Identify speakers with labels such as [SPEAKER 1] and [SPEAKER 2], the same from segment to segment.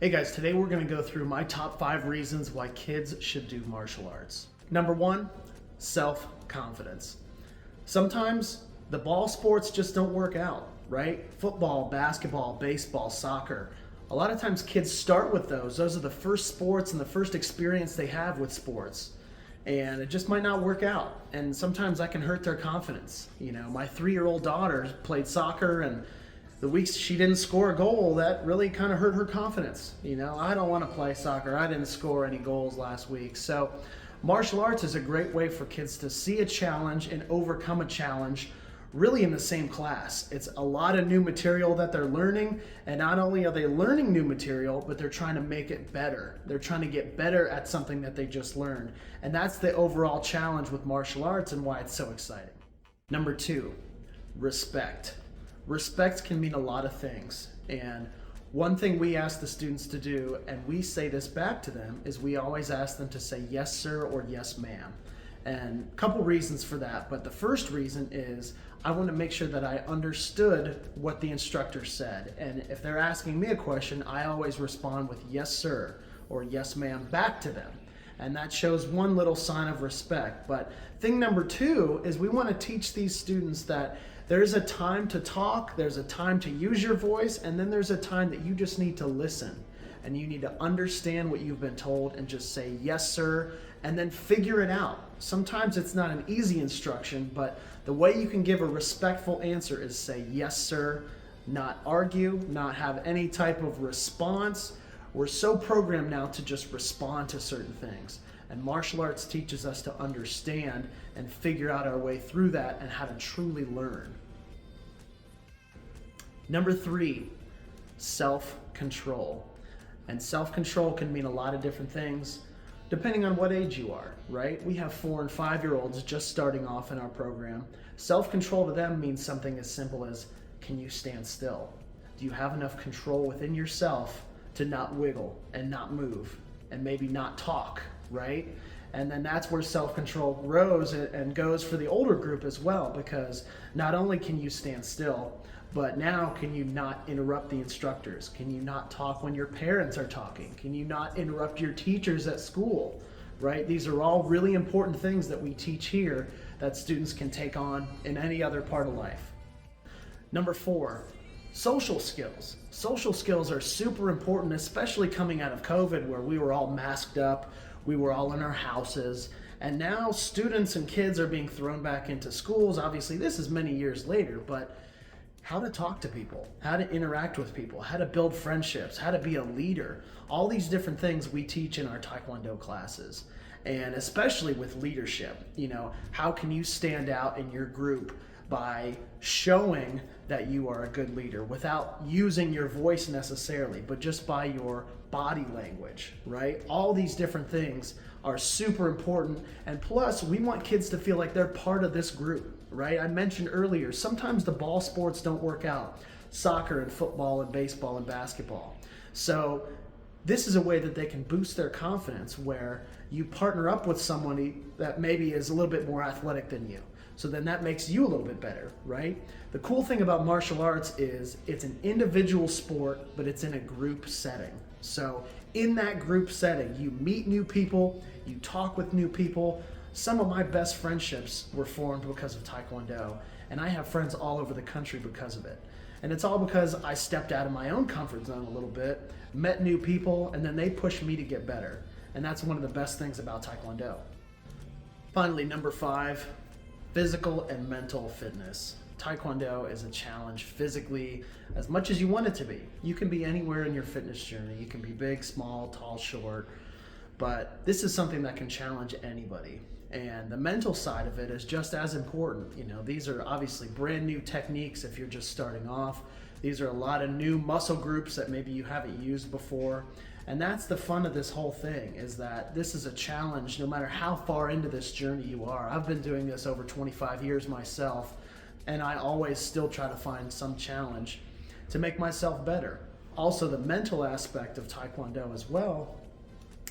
[SPEAKER 1] Hey guys, today we're going to go through my top 5 reasons why kids should do martial arts. Number 1, self-confidence. Sometimes the ball sports just don't work out, right? Football, basketball, baseball, soccer. A lot of times kids start with those. Those are the first sports and the first experience they have with sports. And it just might not work out. And sometimes that can hurt their confidence. You know, my 3-year-old daughter played soccer, and the weeks she didn't score a goal, that really kind of hurt her confidence. You know, I don't want to play soccer. I didn't score any goals last week. So martial arts is a great way for kids to see a challenge and overcome a challenge really in the same class. It's a lot of new material that they're learning, and not only are they learning new material, but they're trying to make it better. They're trying to get better at something that they just learned. And that's the overall challenge with martial arts and why it's so exciting. Number 2, respect. Respect can mean a lot of things, and one thing we ask the students to do, and we say this back to them, is we always ask them to say yes sir or yes ma'am. And a couple reasons for that, but the first reason is I want to make sure that I understood what the instructor said, and if they're asking me a question, I always respond with yes sir or yes ma'am back to them. And that shows one little sign of respect. But thing number 2 is we want to teach these students that there's a time to talk, there's a time to use your voice, and then there's a time that you just need to listen. And you need to understand what you've been told and just say yes sir, and then figure it out. Sometimes it's not an easy instruction, but the way you can give a respectful answer is say yes sir, not argue, not have any type of response. We're so programmed now to just respond to certain things. And martial arts teaches us to understand and figure out our way through that and how to truly learn. Number 3, self-control. And self-control can mean a lot of different things depending on what age you are, right? We have 4 and 5-year-olds just starting off in our program. Self-control to them means something as simple as, can you stand still? Do you have enough control within yourself to not wiggle and not move and maybe not talk, right? And then that's where self-control grows and goes for the older group as well, because not only can you stand still, but now can you not interrupt the instructors? Can you not talk when your parents are talking? Can you not interrupt your teachers at school, right? These are all really important things that we teach here that students can take on in any other part of life. Number 4, social skills. Social skills are super important, especially coming out of COVID where we were all masked up, we were all in our houses, and now students and kids are being thrown back into schools. Obviously, this is many years later, but how to talk to people, how to interact with people, how to build friendships, how to be a leader, all these different things we teach in our Taekwondo classes. And especially with leadership, you know, how can you stand out in your group by showing that you are a good leader without using your voice necessarily, but just by your body language, right? All these different things are super important. And plus, we want kids to feel like they're part of this group, right? I mentioned earlier, sometimes the ball sports don't work out. Soccer and football and baseball and basketball. So this is a way that they can boost their confidence, where you partner up with somebody that maybe is a little bit more athletic than you. So then that makes you a little bit better, right? The cool thing about martial arts is it's an individual sport, but it's in a group setting. So in that group setting, you meet new people, you talk with new people. Some of my best friendships were formed because of Taekwondo, and I have friends all over the country because of it. And it's all because I stepped out of my own comfort zone a little bit, met new people, and then they pushed me to get better. And that's one of the best things about Taekwondo. Finally, number 5, physical and mental fitness. Taekwondo is a challenge physically as much as you want it to be. You can be anywhere in your fitness journey. You can be big, small, tall, short, but this is something that can challenge anybody. And the mental side of it is just as important. You know, these are obviously brand new techniques if you're just starting off. These are a lot of new muscle groups that maybe you haven't used before. And that's the fun of this whole thing, is that this is a challenge no matter how far into this journey you are. I've been doing this over 25 years myself, and I always still try to find some challenge to make myself better. Also, the mental aspect of Taekwondo as well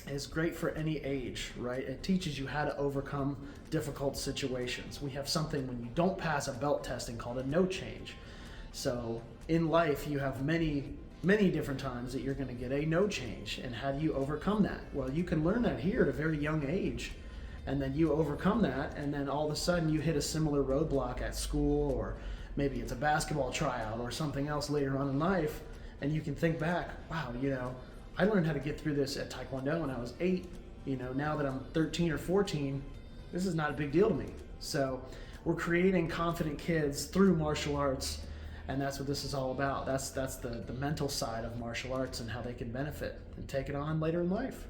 [SPEAKER 1] is great for any age, right? It teaches you how to overcome difficult situations. We have something when you don't pass a belt testing called a no change. So in life, you have many many different times that you're going to get a no change. And how do you overcome that? Well, you can learn that here at a very young age. And then you overcome that, and then all of a sudden you hit a similar roadblock at school, or maybe it's a basketball tryout or something else later on in life, and you can think back, wow, I learned how to get through this at Taekwondo when I was 8. Now that I'm 13 or 14, this is not a big deal to me. So we're creating confident kids through martial arts, and that's what this is all about. That's the mental side of martial arts and how they can benefit and take it on later in life.